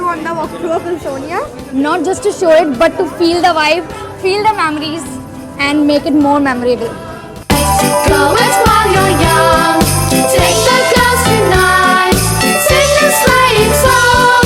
on the walkthrough of Wilsonia? Not just to show it, but to feel the vibe, feel the memories, and make it more memorable. Go it while you're young. Take the girls tonight. Sing the sleighing song.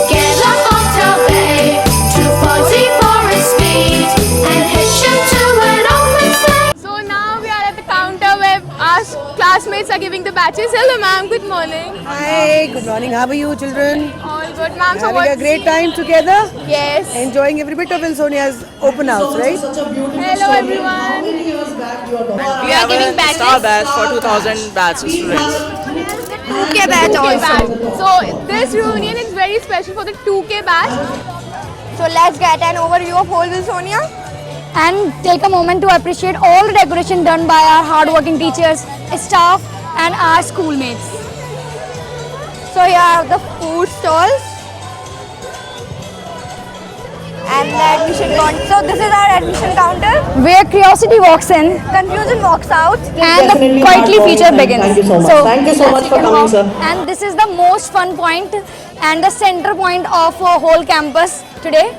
Get a hotel bay to 40 Forest Speed and hitch you to an open sleigh. So now we are at the counter where our classmates are giving the batches. Hello ma'am, good morning. Hi, good morning. How are you, children? All good ma'am. So Having a great time together? Yes. Enjoying every bit of Wilsonia's open house, right? Hello everyone. We are giving star batch for 2000 batch students. 2K batch also. So this reunion is very special for the 2K batch. So let's get an overview of whole Wilsonia. And take a moment to appreciate all the decoration done by our hardworking teachers, staff, and our schoolmates. So here are the food stalls and the admission counter. So this is our admission counter. Where curiosity walks in Confusion walks out. and the quietly feature begins. Thank you so much. Thank you so much for coming, sir. And this is the most fun point and the center point of our whole campus today.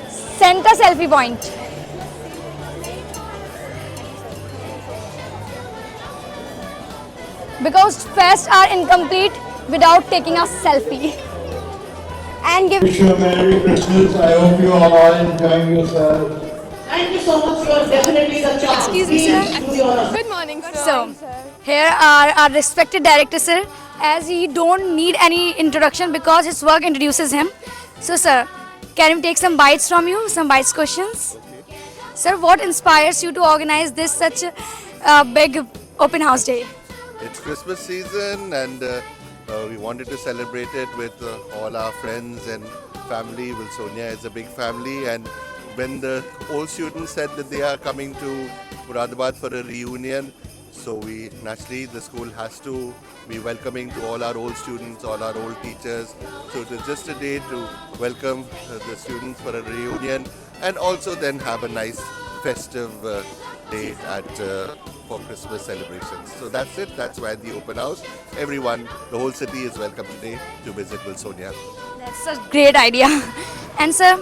Center selfie point. Because fests are incomplete without taking a selfie. And give Wish you a Merry Christmas. I hope you all are enjoying yourselves. Thank you so much. You are definitely the child. Excuse me, sir. Good morning sir. So, here are our respected director, sir, as he don't need any introduction because his work introduces him. So, sir, can we take some bites from you, some bites questions? Sir, what inspires you to organize this such a big open house day? It's Christmas season and we wanted to celebrate it with all our friends and family. Wilsonia is a big family, and when the old students said that they are coming to Muradabad for a reunion, so we naturally, the school has to be welcoming to all our old students, all our old teachers. So it is just a day to welcome the students for a reunion and also then have a nice festive day at for Christmas celebrations. So that's it. That's why the open house. Everyone, the whole city is welcome today to visit Wilsonia. That's a great idea. And, sir,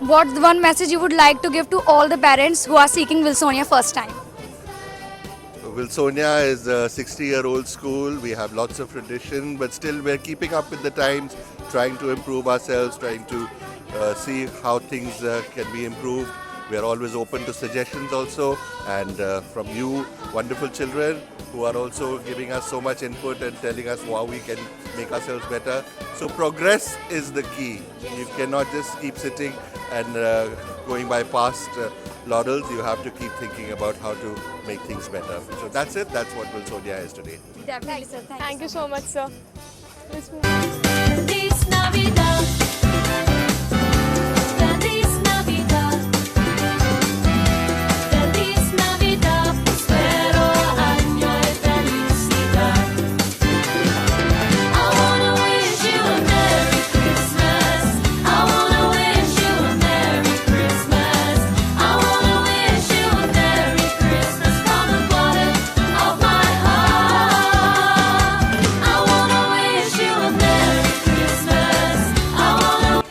what's the one message you would like to give to all the parents who are seeking Wilsonia first time? Wilsonia is a 60-year-old school. We have lots of tradition, but still we're keeping up with the times, trying to improve ourselves, trying to see how things can be improved. We are always open to suggestions also, and from you wonderful children who are also giving us so much input and telling us how we can make ourselves better. So progress is the key. You cannot just keep sitting and going by past laurels. You have to keep thinking about how to make things better. So that's it. That's what Wilsonia is today. Definitely, sir. Thank you so much sir. Feliz Navidad. Feliz Navidad. Feliz Navidad. Prospero año y felicidad. I wanna wish you a Merry Christmas. I wanna wish you a Merry Christmas. I wanna wish you a Merry Christmas from the bottom of my heart. I wanna wish you a Merry Christmas. I wanna.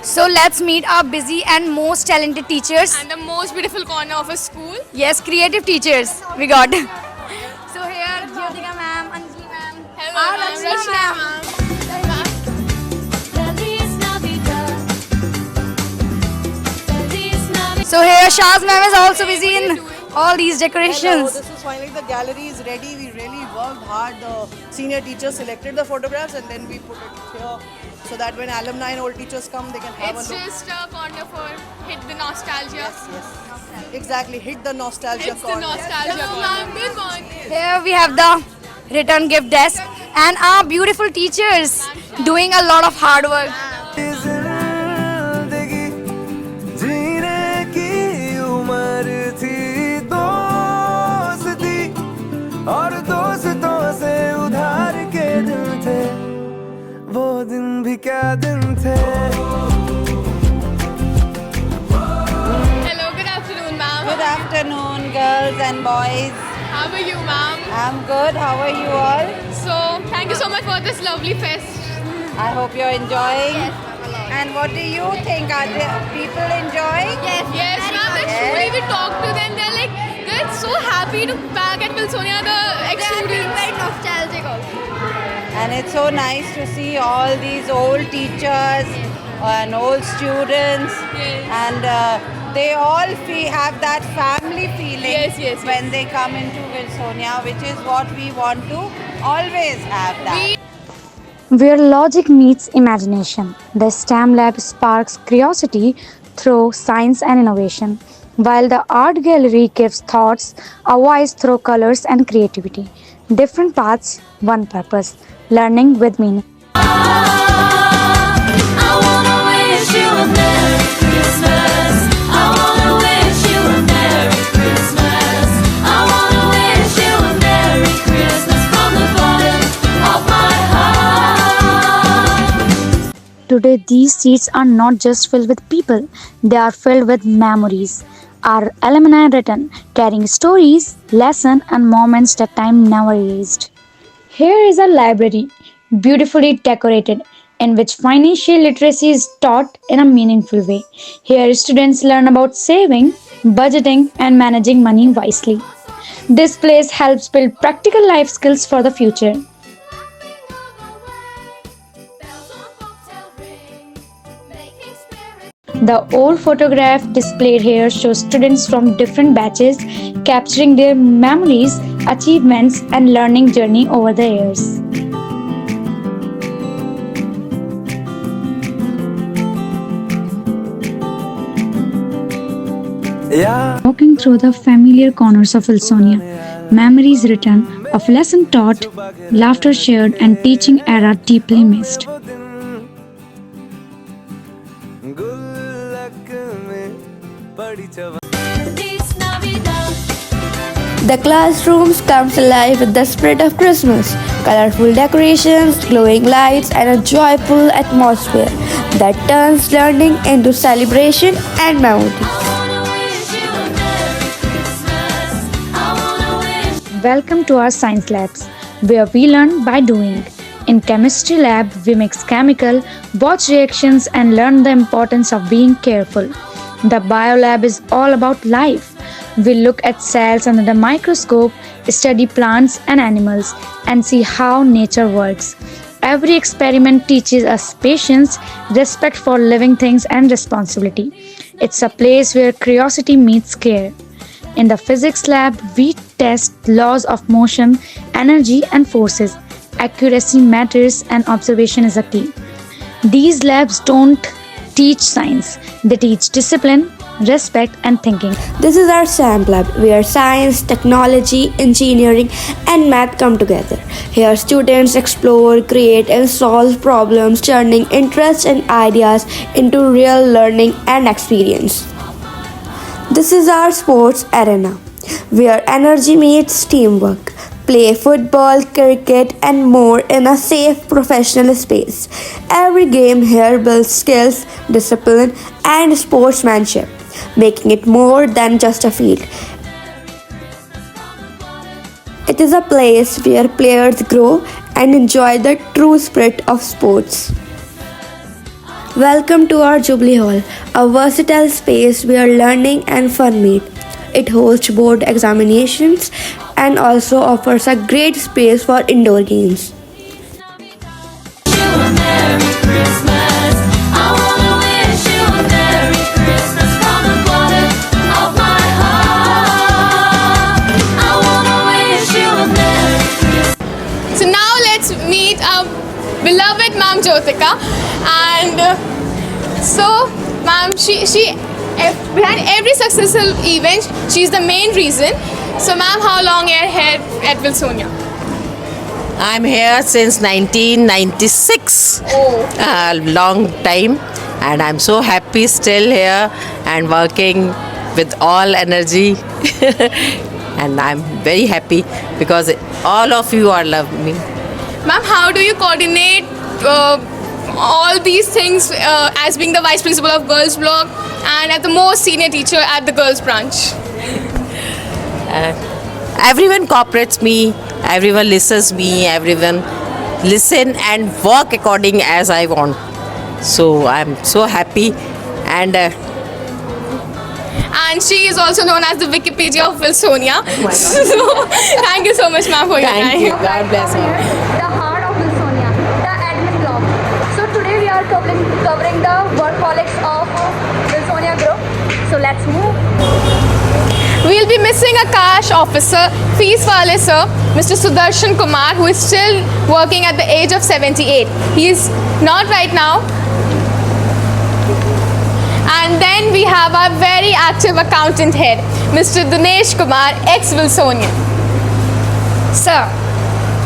So, let's meet our busy and most talented teachers. And the most beautiful corner of a school. Yes, creative teachers we got. So here, Jyotika ma'am, Anjali ma'am, Hello our ma'am. Rachna Rachna ma'am. Feliz Navidad. Feliz Navidad. So here, Shaz ma'am is also busy in all these Hello, decorations. this is finally the gallery is ready. We really worked hard. The senior teachers selected the photographs and then we put it here so that when alumni and old teachers come, they can have It's a look. just a corner for hit the nostalgia. Yes, exactly. Hit the nostalgia It's the corner. nostalgia Hello, corner. Good morning. Here we have the return gift desk and our beautiful teachers doing a lot of hard work. जिंदगी जीने की उम्र थी दोस्ती और दोस्तों से उधार के दिन थे वो दिन भी क्या दिन थे Hello, good afternoon ma'am. Good afternoon, girls and boys. How are you ma'am? I'm good. How are you all? So, thank you so much for this lovely fest. I hope you're enjoying. And what do you think? Are the people enjoying? Yes, ma'am. Actually, we talked to them. They're so happy to back at Wilsonia. The ex-students. Very nostalgic also. And it's so nice to see all these old teachers and old students. And they all have that family feeling Yes. when they come into Wilsonia, which is what we want to always have that. Where logic meets imagination, the STEM lab sparks curiosity through science and innovation, while the art gallery gives thoughts a voice through colors and creativity. Different paths, one purpose, learning with meaning. I wanna wish you a Merry Christmas. I wanna wish you a Merry Christmas. I wanna wish you a Merry Christmas from the bottom of my heart. Today, these seats are not just filled with people, they are filled with memories. Our alumni written, carrying stories, lessons, and moments that time never erased. Here is a library, beautifully decorated, in which financial literacy is taught in a meaningful way. Here, students learn about saving, budgeting, and managing money wisely. This place helps build practical life skills for the future. The old photograph displayed here shows students from different batches capturing their memories, achievements, and learning journey over the years. Yeah. Walking through the familiar corners of Wilsonia, memories written of lesson taught, laughter shared, and teaching era deeply missed. Feliz Navidad. The classrooms comes alive with the spirit of Christmas. Colorful decorations, glowing lights, and a joyful atmosphere that turns learning into celebration and memory. Welcome to our science labs, where we learn by doing. In chemistry lab, we mix chemical, watch reactions, and learn the importance of being careful. The bio lab is all about life. We look at cells under the microscope, study plants and animals, and see how nature works. Every experiment teaches us patience, respect for living things, and responsibility. It's a place where curiosity meets care. In the physics lab, we test laws of motion, energy, and forces. Accuracy matters, and observation is a key. These labs don't teach science, they teach discipline, respect, and thinking. This is our SAM lab, where science, technology, engineering, and math come together. Here, students explore, create, and solve problems, turning interests and ideas into real learning and experience. This is our sports arena, where energy meets teamwork. Play football, cricket, and more in a safe professional space. Every game here builds skills, discipline, and sportsmanship, making it more than just a field. It is a place where players grow and enjoy the true spirit of sports. Welcome to our Jubilee Hall, a versatile space where learning and fun meet. It hosts board examinations and also offers a great space for indoor games. So now let's meet our beloved Ma'am Jyotika, and Ma'am, she behind every successful event, she's the main reason. So Ma'am, how long are you here at Wilsonia? I'm here since 1996. Oh. A long time, and I'm so happy still here and working with all energy. And I'm very happy because all of you are loving me. Ma'am, how do you coordinate all these things as being the vice principal of Girls Block and as the most senior teacher at the Girls Branch? Everyone cooperates me, everyone listens me, everyone listen and work according as I want. So I'm so happy, and And she is also known as the Wikipedia of Wilsonia. So, thank you so much, ma'am, for your time. thank you. God bless you. The heart of Wilsonia, the admin block. So today we are covering the workaholics of Wilsonia group. So let's move. We'll be missing a cash officer, fees wale sir, Mr. Sudarshan Kumar, who is still working at the age of 78. He is not right now. And then we have our very active accountant head, Mr. Dinesh Kumar, ex-Wilsonia. Sir,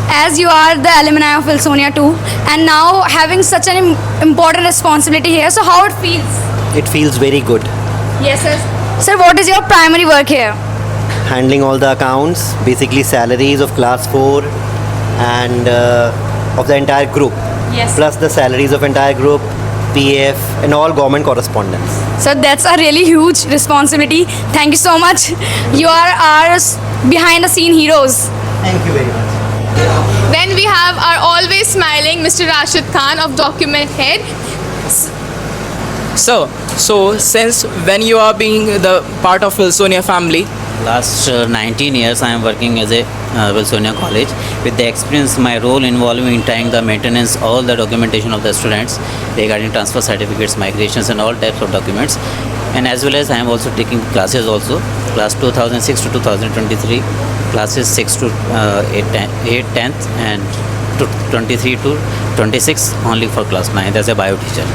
as you are the alumni of Wilsonia too, and now having such an important responsibility here, so how it feels? It feels very good. Yes, sir. Sir, what is your primary work here? Handling all the accounts, basically salaries of class 4 and of the entire group. Yes. Plus the salaries of entire group, PF and all government correspondence. So that's a really huge responsibility. Thank you so much. You are our behind the scene heroes. Thank you very much. Then we have our always smiling Mr. Rashid Khan of Document Head. So since when you are being the part of Wilsonia family? Last 19 years I am working as a Wilsonia College. With the experience, my role involving tying the maintenance, all the documentation of the students regarding transfer certificates, migrations and all types of documents. And as well as I am also taking classes also. Class 2006 to 2023, classes 6 to 8 10th and to 23 to 26 only for class 9 as a bio teacher.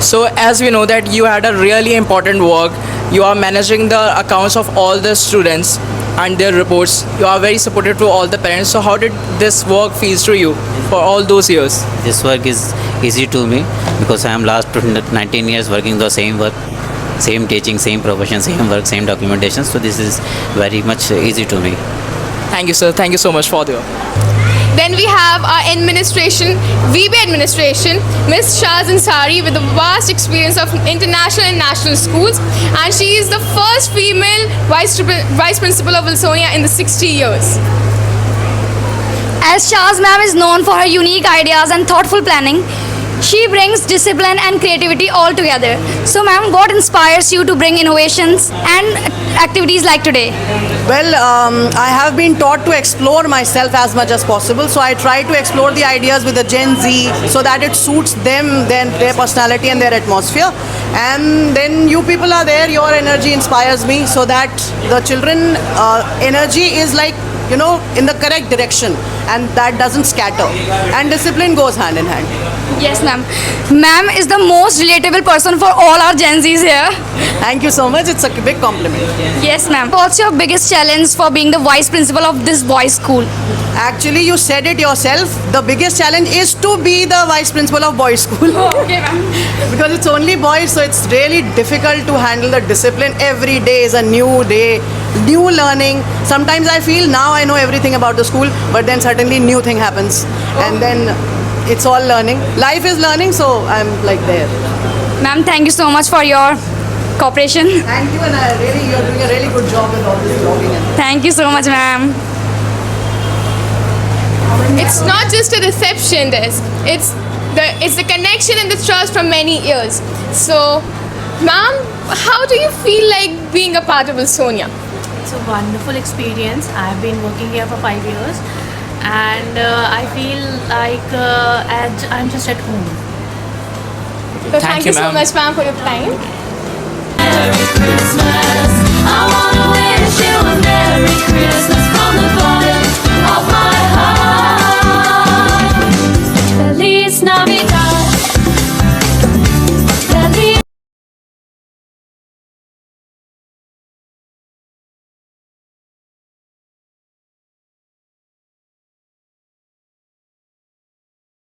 So as we know that you had a really important work, you are managing the accounts of all the students and their reports. You are very supportive to all the parents. So how did this work feels to you for all those years? This work is easy to me because I am last 19 years working the same work, same teaching, same profession, same work, same documentation. So this is very much easy to me. Thank you, sir. Thank you so much for the. Then we have our administration, VB administration, Ms. Shaz Ansari with a vast experience of international and national schools, and she is the first female vice principal of Wilsonia in the 60 years. As Shaz ma'am is known for her unique ideas and thoughtful planning, she brings discipline and creativity all together. So ma'am, what inspires you to bring innovations and activities like today? Well, I have been taught to explore myself as much as possible. So I try to explore the ideas with the Gen Z so that it suits them, their personality and their atmosphere. And then you people are there, your energy inspires me so that the children energy is like, you know, in the correct direction and that doesn't scatter. And discipline goes hand in hand. Yes ma'am. Ma'am is the most relatable person for all our Gen Zs here. Thank you so much. It's a big compliment. Yes ma'am. What's your biggest challenge for being the vice principal of this boys' school? Actually, you said it yourself. The biggest challenge is to be the vice principal of boys' school. Okay ma'am. Because it's only boys, so it's really difficult to handle the discipline. Every day is a new day, new learning. Sometimes I feel now I know everything about the school, but then suddenly new thing happens. And then it's all learning. Life is learning, so I'm like there. Ma'am, thank you so much for your cooperation. Thank you, and you're doing a really good job with all this vlogging. Thank you so much, ma'am. It's not just a reception desk. It's the connection and the trust from many years. So, ma'am, how do you feel like being a part of Wilsonia? It's a wonderful experience. I've been working here for 5 years, and I feel like I'm just at home. So thank you so much, ma'am, for your time. Merry Christmas. I wanna wish you a Merry Christmas from the bottom of my heart. Feliz Navidad.